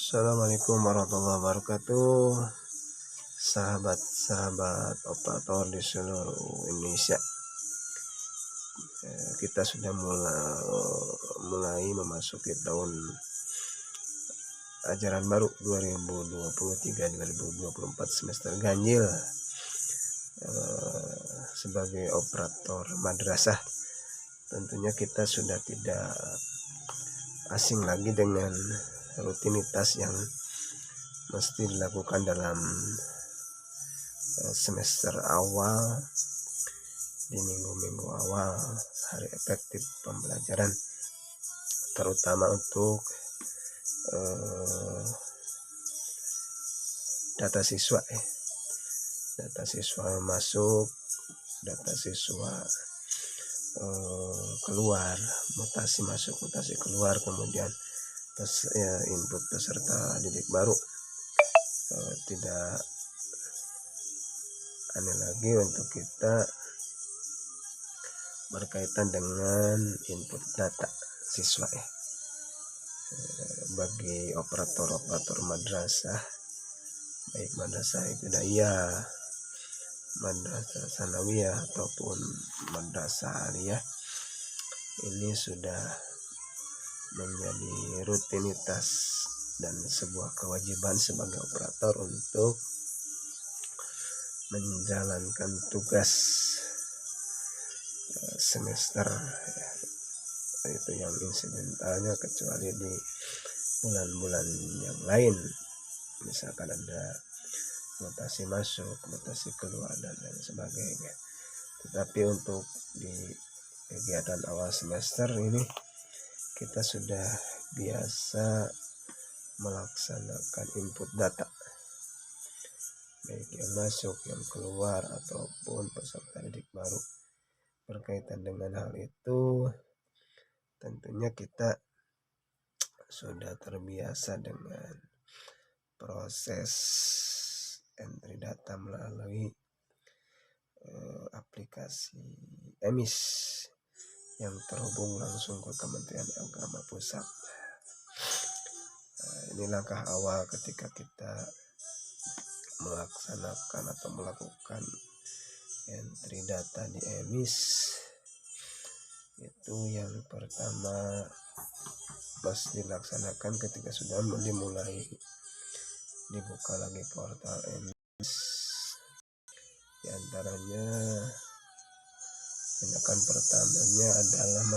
Assalamualaikum warahmatullahi wabarakatuh, sahabat-sahabat operator di seluruh Indonesia. Kita sudah mulai memasuki tahun ajaran baru 2023-2024 semester ganjil. Sebagai operator madrasah, tentunya kita sudah tidak asing lagi dengan rutinitas yang mesti dilakukan dalam semester awal, di minggu-minggu awal, hari efektif pembelajaran, terutama untuk data siswa data siswa masuk, data siswa keluar, mutasi masuk, mutasi keluar, kemudian input peserta didik baru. Tidak aneh lagi untuk kita berkaitan dengan input data siswa bagi operator madrasah, baik madrasah ibtidaiyah, madrasah sanawiyah ataupun madrasah aliyah. Ini sudah menjadi rutinitas dan sebuah kewajiban sebagai operator untuk menjalankan tugas semester, itu yang insidentalnya, kecuali di bulan-bulan yang lain, misalkan ada mutasi masuk, mutasi keluar, dan lain sebagainya. Tetapi untuk di kegiatan awal semester ini kita sudah biasa melaksanakan input data, baik yang masuk, yang keluar, ataupun peserta didik baru. Berkaitan dengan hal itu, tentunya kita sudah terbiasa dengan proses entry data melalui aplikasi EMIS yang terhubung langsung ke Kementerian Agama Pusat. Ini langkah awal ketika kita melaksanakan atau melakukan entry data di EMIS. Itu yang pertama pasti dilaksanakan ketika sudah dimulai dibuka lagi portal EMIS. Di antaranya tindakan pertamanya adalah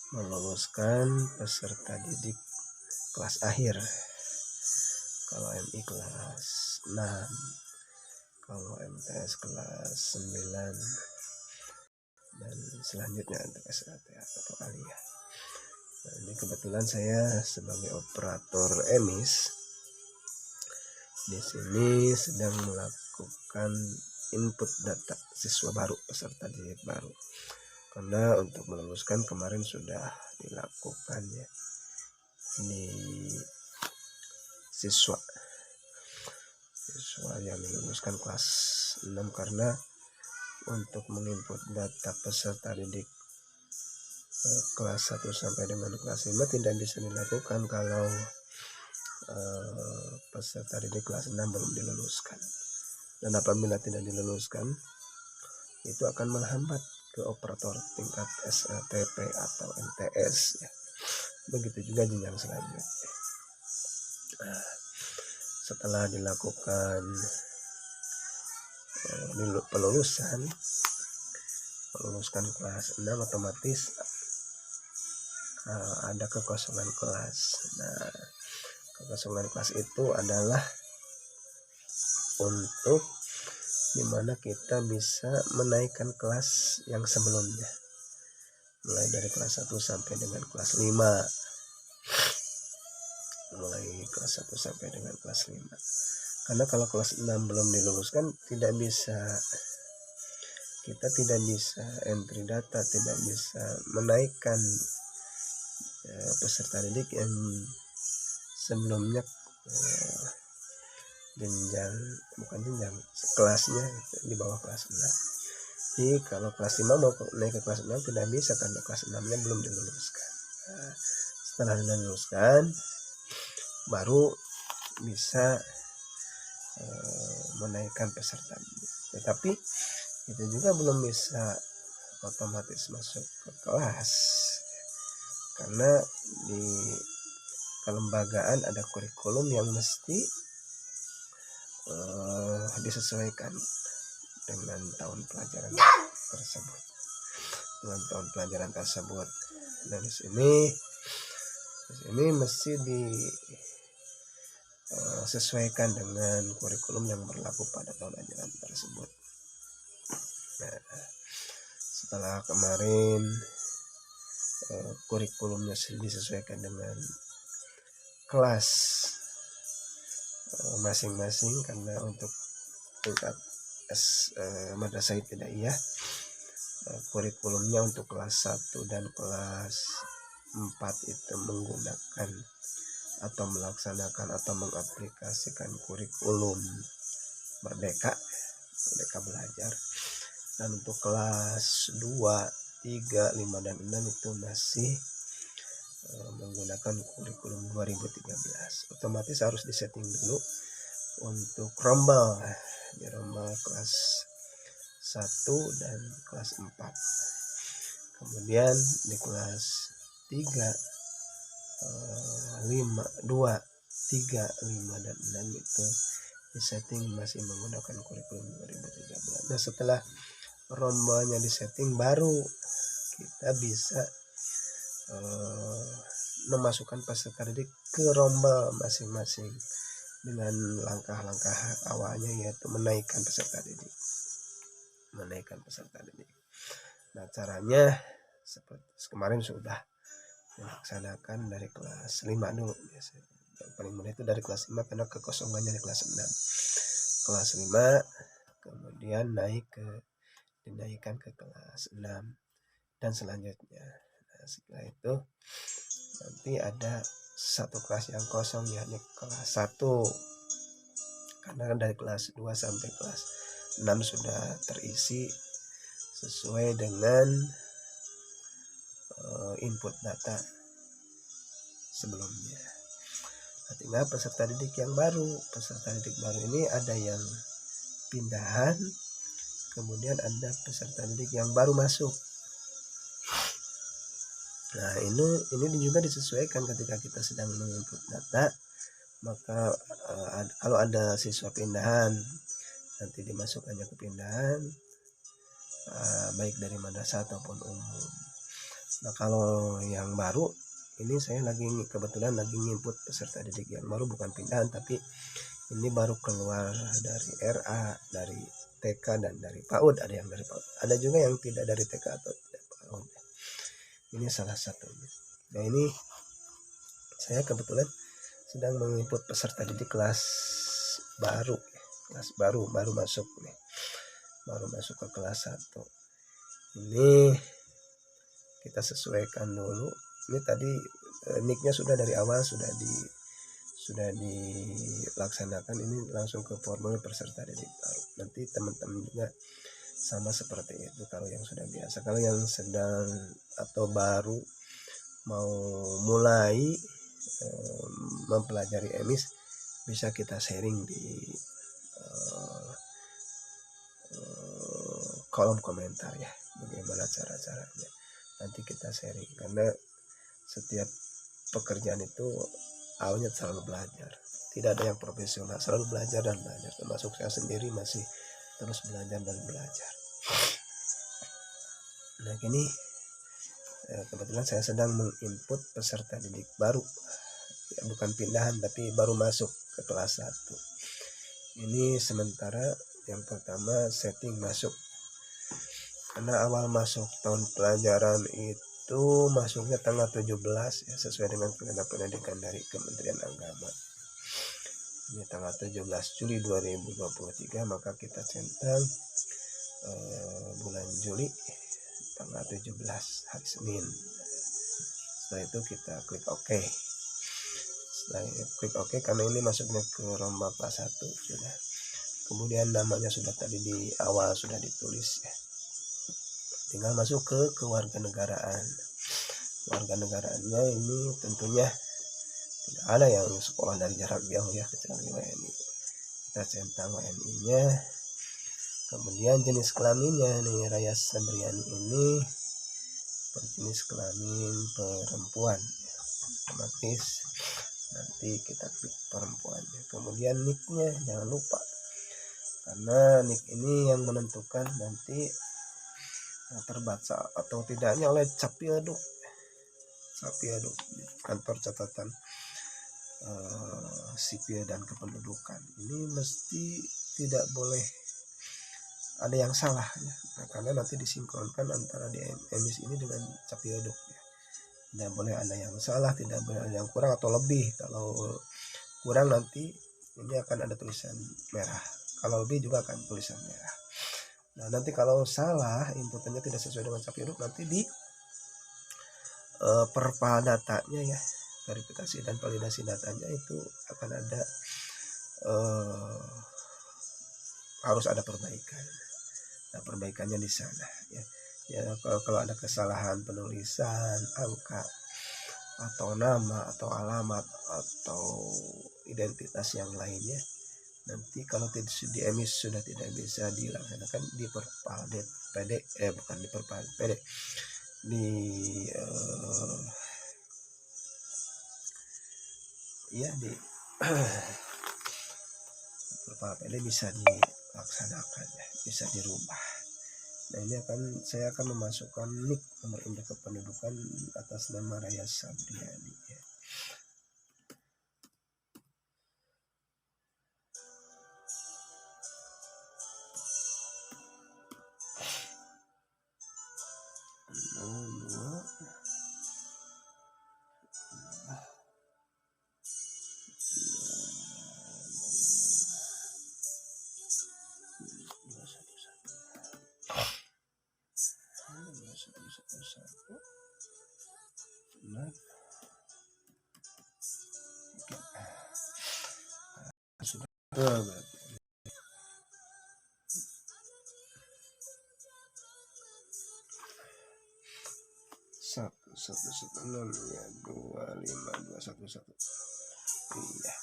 meluluskan peserta didik kelas akhir. Kalau MI kelas 6, kalau MTS kelas 9, dan selanjutnya untuk SAT atau aliyah. Nah, ini kebetulan saya sebagai operator EMIS di sini sedang melakukan input data siswa baru, peserta didik baru. Karena untuk meluluskan kemarin sudah dilakukan di siswa yang diluluskan kelas 6, karena untuk menginput data peserta didik kelas 1 sampai dengan kelas 5 tidak bisa dilakukan kalau peserta didik kelas 6 belum diluluskan. Dan apabila tidak diluluskan, itu akan menghambat ke operator tingkat SLTP atau MTS. Begitu juga jenjang selanjutnya. Setelah dilakukan meluluskan kelas 6, otomatis ada kekosongan kelas. Nah, kekosongan kelas itu adalah untuk dimana kita bisa menaikkan kelas yang sebelumnya, mulai dari kelas 1 sampai dengan kelas 5. Karena kalau kelas 6 belum diluluskan, kita tidak bisa entry data, tidak bisa menaikkan peserta didik yang sebelumnya kelasnya di bawah kelas 6. Jadi kalau kelas 5 mau naik ke kelas 6 tidak bisa, karena kelas 6 nya belum diluluskan. Setelah diluluskan baru bisa menaikkan peserta didik. Tetapi itu juga belum bisa otomatis masuk ke kelas, karena di kelembagaan ada kurikulum yang mesti disesuaikan dengan tahun pelajaran tersebut. Dan di sini mesti disesuaikan dengan kurikulum yang berlaku pada tahun ajaran tersebut. Nah, setelah kemarin kurikulumnya disesuaikan dengan kelas masing-masing, karena untuk tingkat madrasah ibtidaiyah kurikulumnya untuk kelas 1 dan kelas 4 itu menggunakan atau melaksanakan atau mengaplikasikan kurikulum Merdeka Belajar. Dan untuk kelas 2, 3, 5, dan 6 itu masih menggunakan kurikulum 2013. Otomatis harus disetting dulu untuk rombel, di rombel kelas 1 dan kelas 4. Kemudian di kelas 3, 5, 2, 3, 5, dan 6 itu disetting masih menggunakan kurikulum 2013. Nah, setelah rombelnya disetting baru kita bisa memasukkan peserta didik ke rombel masing-masing dengan langkah-langkah awalnya, yaitu menaikkan peserta didik. Nah, caranya seperti kemarin sudah dilaksanakan dari kelas 5 dulu. Yang paling mudah itu dari kelas 5 karena kekosongannya di kelas 6. Kelas 5 kemudian dinaikkan ke kelas 6 dan selanjutnya. Nah, setelah itu nanti ada satu kelas yang kosong, yakni kelas 1, karena dari kelas 2 sampai kelas 6 sudah terisi sesuai dengan input data sebelumnya. Nah, tinggal peserta didik baru ini ada yang pindahan, kemudian ada peserta didik yang baru masuk. Nah, ini juga disesuaikan ketika kita sedang menginput data. Maka kalau ada siswa pindahan, nanti dimasukkannya ke pindahan, baik dari madrasah ataupun umum. Nah, kalau yang baru ini saya kebetulan lagi nginput peserta didik yang baru, bukan pindahan, tapi ini baru keluar dari RA, dari TK, dan dari PAUD. Ada yang dari PAUD, ada juga yang tidak dari TK atau tidak PAUD. Ini salah satunya. Nah, ini saya kebetulan sedang menginput peserta didik kelas baru masuk nih, baru masuk ke kelas 1. Ini kita sesuaikan dulu. Ini tadi nicknya sudah dari awal sudah dilaksanakan. Ini langsung ke formulir peserta didik baru. Nanti teman-teman juga sama seperti itu kalau yang sudah biasa. Kalau yang sedang atau baru mau mulai mempelajari EMIS, bisa kita sharing di kolom komentar ya, bagaimana cara-caranya. Nanti kita sharing, karena setiap pekerjaan itu awalnya selalu belajar, tidak ada yang profesional, selalu belajar dan belajar. Termasuk saya sendiri masih terus belajar dan belajar. Nah, kini kebetulan saya sedang menginput peserta didik baru, ya, bukan pindahan tapi baru masuk ke kelas 1. Ini sementara yang pertama setting masuk, karena awal masuk tahun pelajaran itu masuknya tanggal 17 ya, sesuai dengan Kalender Pendidikan dari Kementerian Agama. Ini tanggal 17 Juli 2023, maka kita centang bulan Juli tanggal 17 hari Senin. Setelah itu kita klik OK. Setelah klik OK, karena ini masuknya ke rombel kelas 1 sudah. Kemudian namanya sudah tadi di awal sudah ditulis ya. Tinggal masuk ke kewarganegaraan. warga negaraannya ini tentunya tidak ada yang sekolah dari jarak jauh ya, kecuali WNI. Kita centang WNI-nya. Kemudian jenis kelaminnya nih, Raya Sabriani ini berjenis kelamin perempuan, otomatis nanti kita klik perempuan. Kemudian nicknya jangan lupa, karena nick ini yang menentukan nanti terbaca atau tidaknya oleh Capiaduk kantor catatan sipil dan kependudukan. Ini mesti tidak boleh ada yang salah ya. Nah, karena nanti disinkronkan antara di emis ini dengan Capiaduk ya. Tidak boleh ada yang salah, tidak boleh ada yang kurang atau lebih. Kalau kurang nanti ini akan ada tulisan merah, kalau lebih juga akan tulisan merah. Nah, nanti kalau salah, inputannya tidak sesuai dengan Capiaduk, nanti di perpal datanya ya, verifikasi dan validasi datanya itu akan ada harus ada perbaikan. Nah, perbaikannya di sana ya. Ya, kalau ada kesalahan penulisan angka atau nama atau alamat atau identitas yang lainnya, nanti kalau tidak di emis sudah tidak bisa dilaksanakan di perpal PD, bukan di perpal PD, di di perpal PD bisa dilaksanakan ya, bisa dirubah. Nah, ini saya akan memasukkan nik nomor induk kependudukan atas nama Raya Sabriani ya. Satu ya 25211 iya.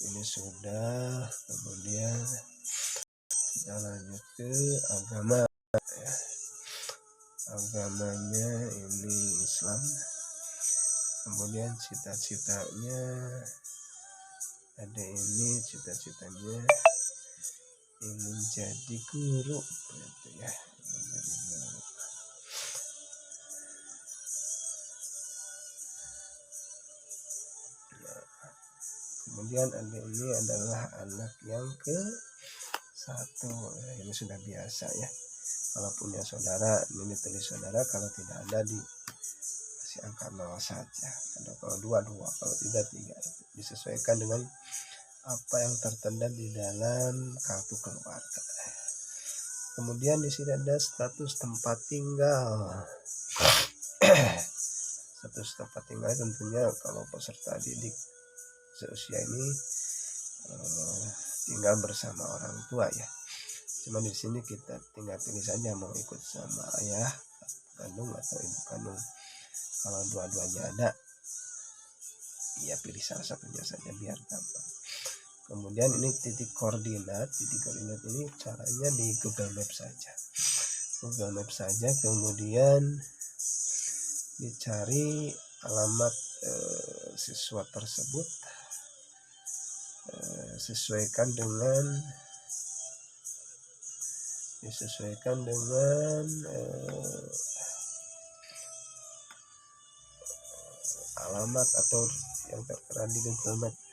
Ini sudah. Kemudian kita lanjut ke agama ya. Agamanya ini Islam. Kemudian cita-citanya ada ini, cita-citanya ingin jadi guru gitu ya, menjadi guru. Nah, kemudian ada ini adalah anak yang ke-1. Nah, ini sudah biasa ya, kalau punya saudara ini tulis saudara, kalau tidak ada dikasih angka 0 saja, ada kalau 2 kalau tidak 3, disesuaikan dengan apa yang tertera di dalam kartu keluarga. Kemudian di sini ada status tempat tinggal. Status tempat tinggal tentunya kalau peserta didik seusia ini tinggal bersama orang tua ya. Cuma di sini kita tinggal pilih saja mau ikut sama ayah kandung atau ibu kandung. Kalau dua-duanya ada, ya pilih salah satunya saja biar gampang. Kemudian ini titik koordinat ini caranya di Google Maps saja. Kemudian dicari alamat siswa tersebut, disesuaikan dengan alamat atau yang tertera di Google Maps.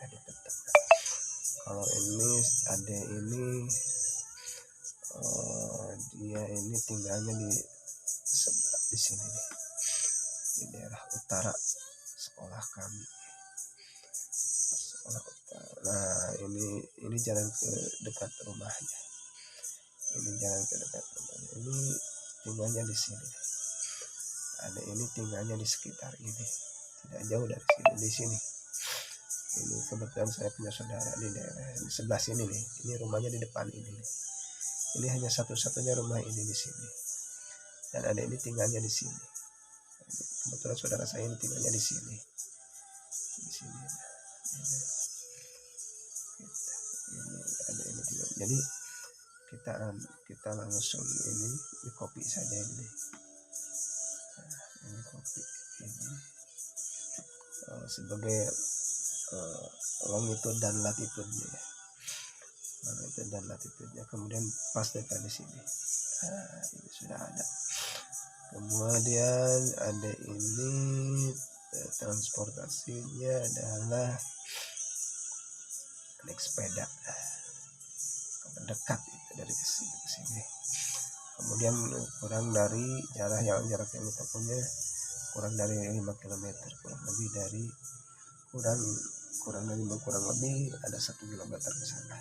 Kalau ini ada ini dia ini tinggalnya di sebelah di sini nih, di daerah utara sekolah kami, sekolah utara. Nah, ini jalan ke dekat rumahnya. Ini tinggalnya di sini. Ada ini tinggalnya di sekitar ini, tidak jauh dari sini, di sini. Ini kebetulan saya punya saudara di daerah di sebelah sini nih. Ini rumahnya di depan ini nih. Ini hanya satu-satunya rumah ini di sini. Dan ada ini tinggalnya di sini. Kebetulan saudara saya ini tinggalnya di sini. Di sini. Ini ada ini juga. Jadi kita langsung ini copy saja ini. Ini copy ini sebagai longitude dan latitude-nya ya. Longitude dan latitude-nya, kemudian pastekan di sini. Ini sudah ada. Kemudian ada ini transportasinya adalah naik sepeda dekat itu dari sini ke sini. Kemudian kurang dari jarak yang kita punya kurang dari 5 km, kurang lebih ada 1 km ke sana.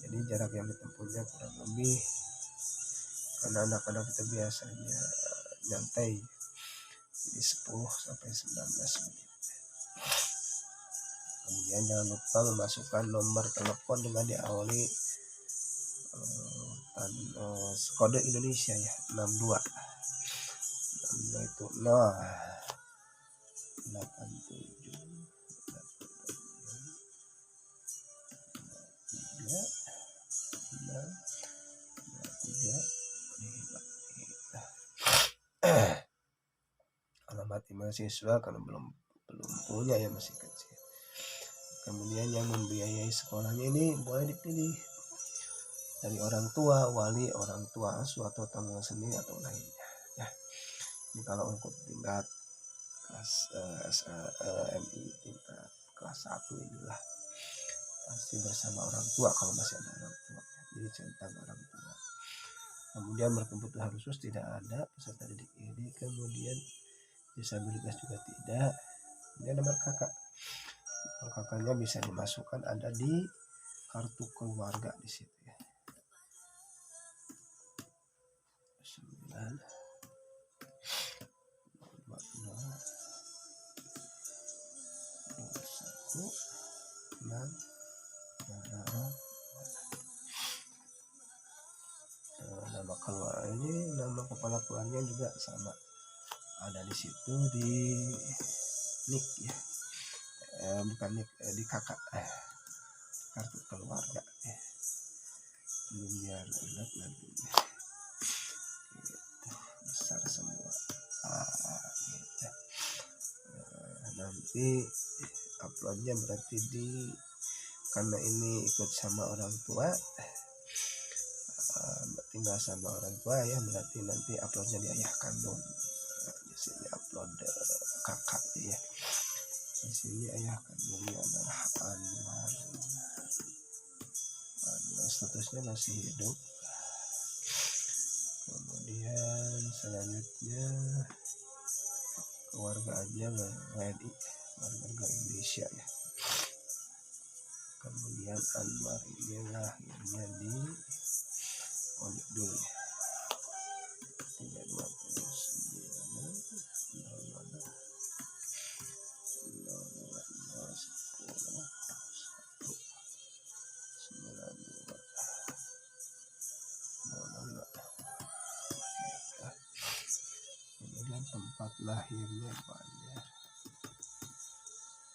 Jadi jarak yang ditempuhnya kurang lebih, karena anak-anak kita biasanya nyantai di 10 sampai 19 menit. Kemudian jangan lupa memasukkan nomor telepon dengan diawali kode Indonesia ya, 62 itu 0 87 alamat mahasiswa karena belum punya ya, masih kecil. Kemudian yang membiayai sekolahnya ini boleh dipilih dari orang tua, wali, orang tua asuh atau tanggungan sendiri atau lainnya ya. Ini kalau untuk tingkat kelas MI tingkat kelas 1 inilah pasti bersama orang tua kalau masih ada orang tua ya. Jadi centang orang tua. Kemudian berkebutuhan khusus tidak ada peserta didik ini. Kemudian disabilitas juga tidak. Kemudian nomor kakak. Nomor kakaknya bisa dimasukkan ada di kartu keluarga di situ ya. 9 nama keluarga ini, nama kepala keluarga juga sama ada di situ di nik ya, bukan nik, di kakak kartu keluarga ya. Biar enak nanti gitu. Besar semua gitu. Nanti uploadnya berarti karena ini ikut sama orang tua, tinggal sama orang tua ya, berarti nanti uploadnya di ayah kandung. Di sini upload kakak ya. Di sini ayah kandungnya adalah Anwar. Statusnya masih hidup. Kemudian selanjutnya keluarganya WNI, warga Indonesia ya. Kemudian Anwar ini lahirnya di Onik dulu ya, 329 kemudian tempat lahirnya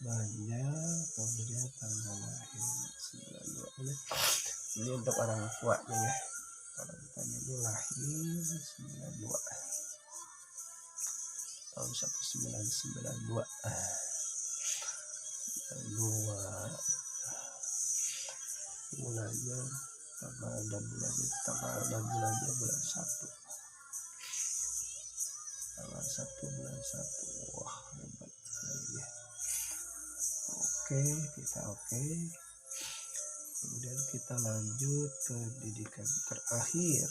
Banjar, kemudian tanggal lahir 92 ini untuk orang tuanya ya. Orang tuanya ini lahir 92 tahun 1992 bulannya tanggal bulan 1 tanggal 1 bulan 1. Wah, hebat sekali ya. Oke. Kemudian kita lanjut ke pendidikan terakhir.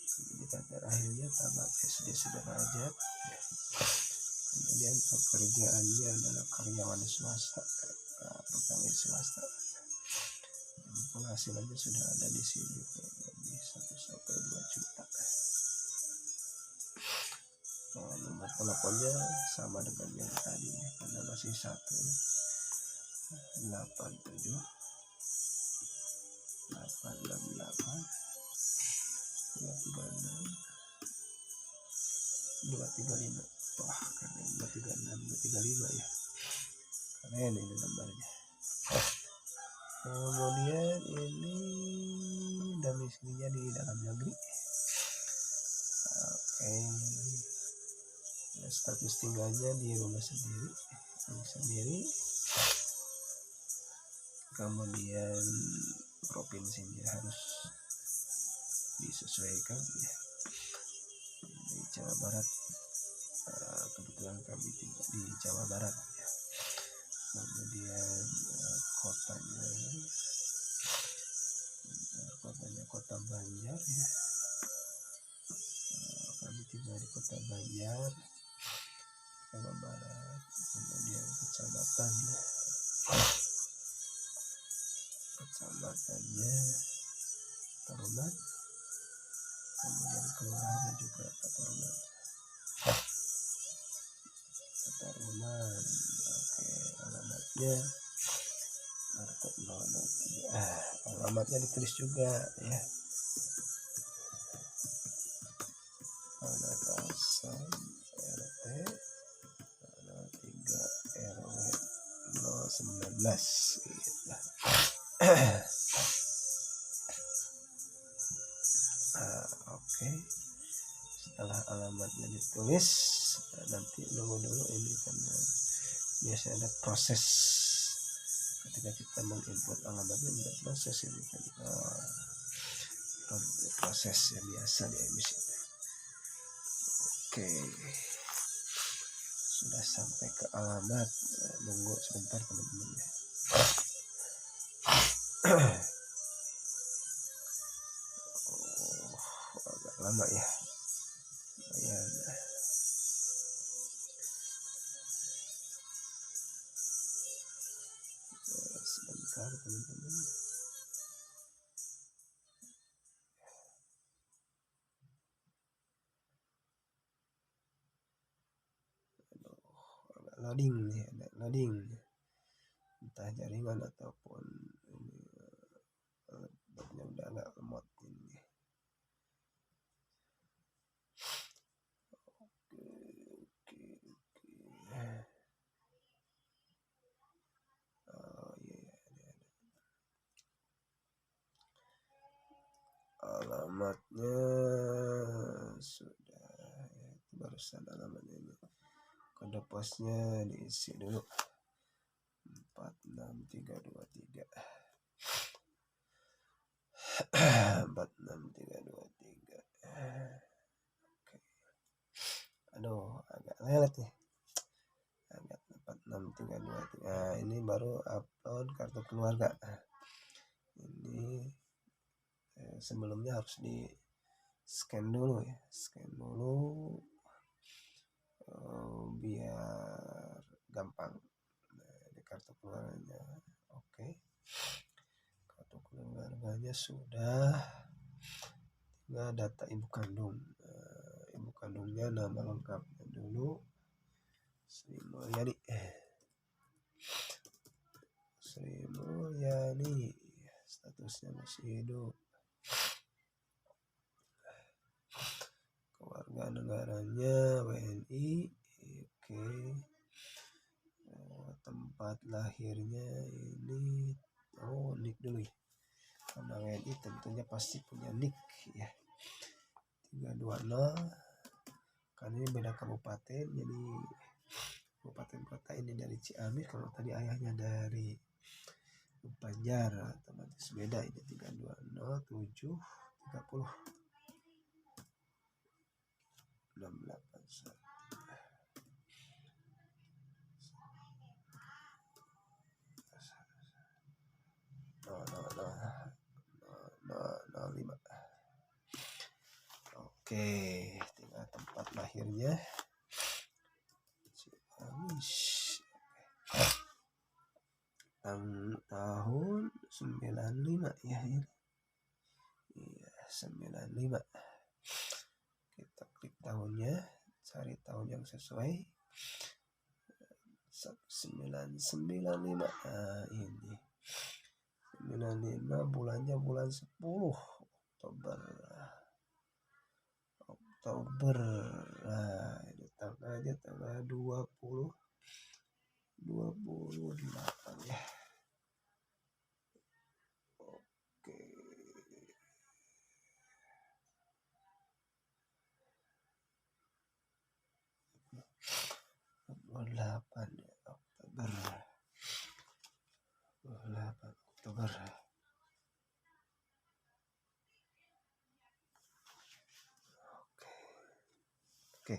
Pendidikan terakhirnya tamat SD sederajat. Kemudian pekerjaannya adalah karyawan swasta, pegawai swasta. Jadi penghasilannya sudah ada di sini kurang lebih 1 sampai 2 juta. Nomor teleponnya sama dengan yang tadi ya, karena masih 187 868 236 235. Wah keren, 236, 235 ya, keren ini nomornya. Kemudian ini domisilinya di dalam negeri. Oke, status tinggalnya di rumah sendiri. Kemudian provinsinya harus disesuaikan ya, di Jawa Barat. Kebetulan kami tinggal di Jawa Barat ya. Kemudian kotanya kota Banjar ya. Kami tinggal di kota Banjar, Jawa Barat. Kemudian kecamatannya Taruman. Kemudian kelurahannya juga Taruman. Oke, alamatnya ditulis juga ya. Penetasan RT 03 RW 019 gitu. Oke, setelah alamatnya ditulis, nanti nunggu dulu ini karena biasanya ada proses ketika kita menginput alamatnya, ada proses ini kan, proses yang biasa di emisi. Oke, sudah sampai ke alamat, nunggu sebentar teman-teman ya. Agak lama ya. Sebentar teman-teman. Loading nih, ada loading, entah jaringan ataupun ini udah agak lemot ini. Oh iya, alamatnya sudah ya, barusan alamatnya ini, kode posnya diisi dulu 46323. 46323. Oke. Aduh, agak lelet nih. Agak 46323. Nah, ini baru upload kartu keluarga. Ini sebelumnya harus di scan dulu ya, biar gampang. Di kartu keluarganya. Oke. Kartu keluarganya sudah, tinggal data ibu kandung. Ibu kandungnya nama lengkapnya dulu Sri Mulyani, statusnya masih hidup. Keluarga negaranya WNI. Oke. Tempat lahirnya ini nik dulu ya, karena WNI tentunya pasti punya nik ya. 320 kan ini beda kabupaten, jadi kabupaten kota ini dari Ciamis, kalau tadi ayahnya dari Banjar otomatis beda, ini 320 730 681. No, 5. Oke, tinggal tempat lahirnya Ciamis. Tahun 95 ya ini. Iya, 95. Kita klik tahunnya, cari tahun yang sesuai. 1995. Nah, ini 95, bulannya bulan 10 Oktober. Oktober. Nah, ini tanggalnya tanggal 28 ya. Oke. 28 ya, Oktober. 28 Oktober. Oke.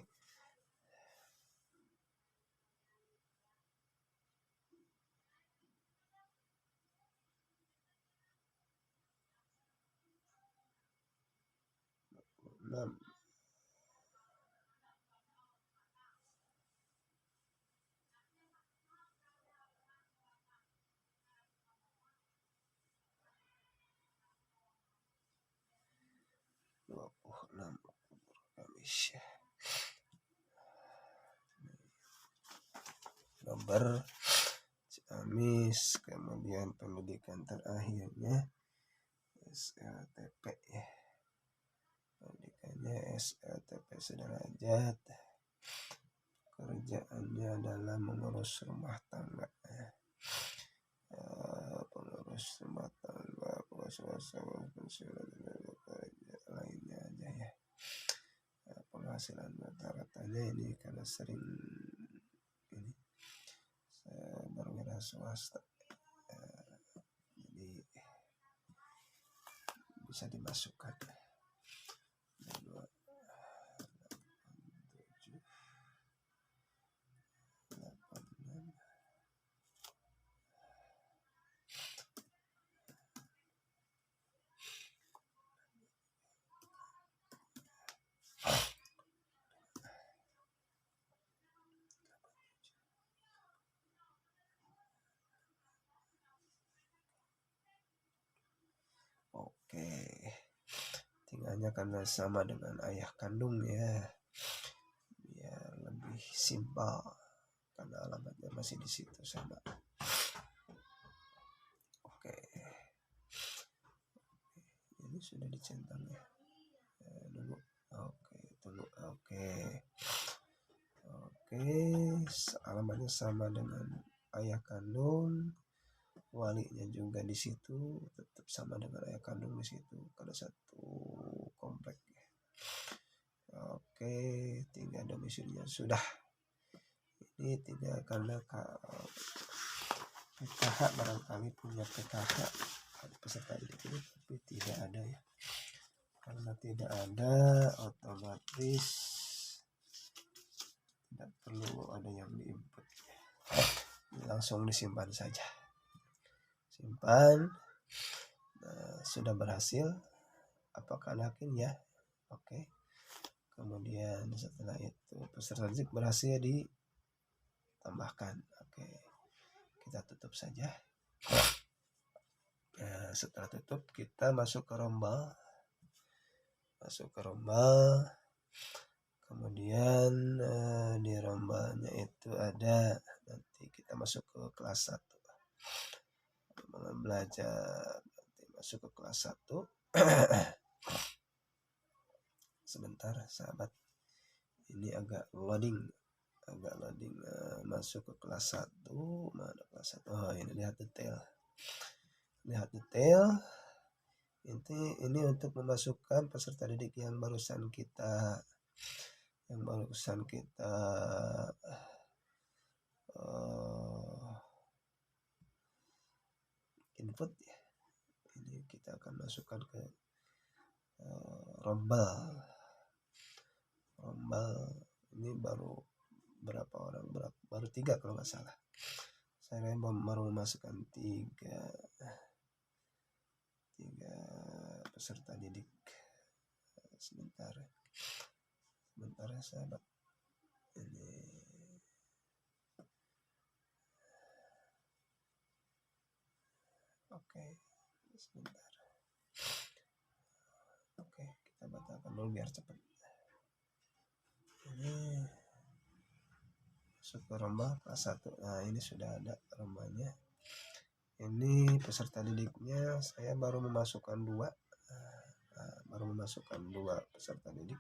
6. Kamis ya. Oktober, Kamis, kemudian pendidikan terakhirnya SLTP ya. Pendidikannya SLTP sederajat. Kerjaannya adalah mengurus rumah tangga. Pengurus rumah tangga, lainnya aja ya. Penghasilan rata-ratanya ini karena sering ini berwira swasta, jadi bisa dimasukkan. 2, 7, 8, 6. Oke, tinggalnya karena sama dengan ayah kandung ya, biar lebih simpel karena alamatnya masih di situ sama. Oke, ini sudah dicentang ya. Dulu. Oke, dulu. Oke, alamatnya sama dengan ayah kandung, walinya juga di situ, tetap sama dengan ayah kandung di situ, karena satu komplek. Oke, tinggal domisilinya sudah. Ini tidak karena PKH barangkali punya PKH peserta didik ini, tapi tidak ada ya. Karena tidak ada, otomatis tidak perlu ada yang diinput. Langsung disimpan saja. Simpan. Nah, sudah berhasil. Apakah yakin ya? Oke. Kemudian setelah itu peserta didik berhasil ditambahkan. Oke. Kita tutup saja. Nah, setelah tutup kita masuk ke rombal. Kemudian di rombalnya itu ada, nanti kita masuk ke kelas 1. Belajar nanti masuk ke kelas 1. Sebentar sahabat, ini agak loading masuk ke kelas 1. Mana kelas 1? Oh, ini lihat detail. Ini untuk memasukkan peserta didik yang barusan kita input ya. Ini kita akan masukkan ke rombal. Ini baru berapa orang? Baru 3 kalau nggak salah. Saya baru memasukkan 3 peserta didik. Sebentar ya sahabat. Ini oke, sebentar. Oke, kita batalkan dulu biar cepat. Ini masuk ke rombal kelas 1. Nah, ini sudah ada rombanya. Ini peserta didiknya saya baru memasukkan 2. Peserta didik.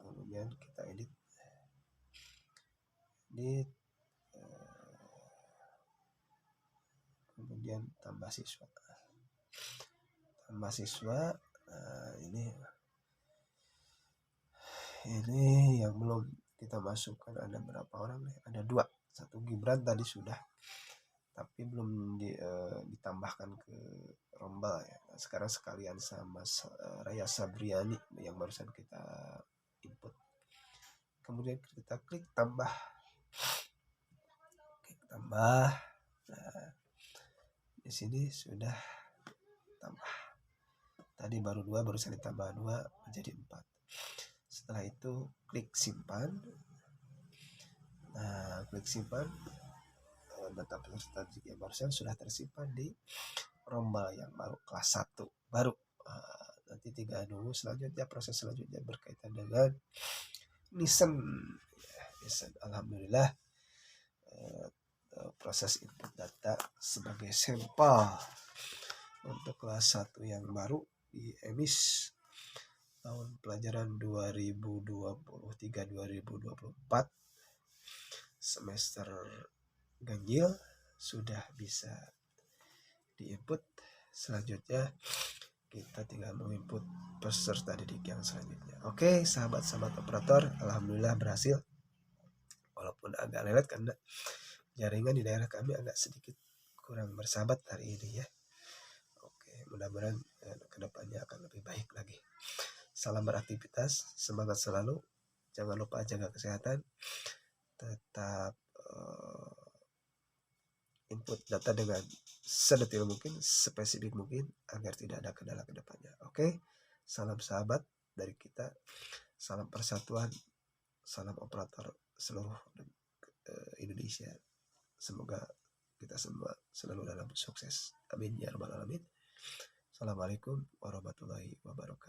kemudian kita edit eh, kemudian tambah siswa. Ini yang belum kita masukkan ada berapa orang nih? Ada 2. Satu Gibran tadi sudah, tapi belum ditambahkan ke rombal ya. Nah, sekarang sekalian sama Raya Sabriani yang barusan kita input. Kemudian kita klik tambah. Nah, di sini sudah tambah. Tadi baru 2, barusan ditambah 2 menjadi 4. Setelah itu klik simpan. Nah, klik simpan. Data peserta yang barusan sudah tersimpan di rombal yang baru kelas 1 baru. Nanti tinggal nunggu selanjutnya, proses selanjutnya berkaitan dengan listen. Alhamdulillah, proses input data sebagai sampel untuk kelas 1 yang baru di EMIS tahun pelajaran 2023-2024 semester ganjil sudah bisa diinput. Selanjutnya kita tinggal menginput peserta didik yang selanjutnya. Oke, sahabat-sahabat operator, alhamdulillah berhasil. Walaupun agak lelet karena jaringan di daerah kami agak sedikit kurang bersahabat hari ini ya. Oke, mudah-mudahan kedepannya akan lebih baik lagi. Salam beraktivitas, semangat selalu. Jangan lupa jaga kesehatan. Tetap input data dengan sedetail mungkin, spesifik mungkin agar tidak ada kendala ke depannya. Oke, salam sahabat dari kita, salam persatuan, salam operator seluruh Indonesia. Semoga kita semua selalu dalam sukses. Amin ya rabbal alamin. Assalamualaikum warahmatullahi wabarakatuh.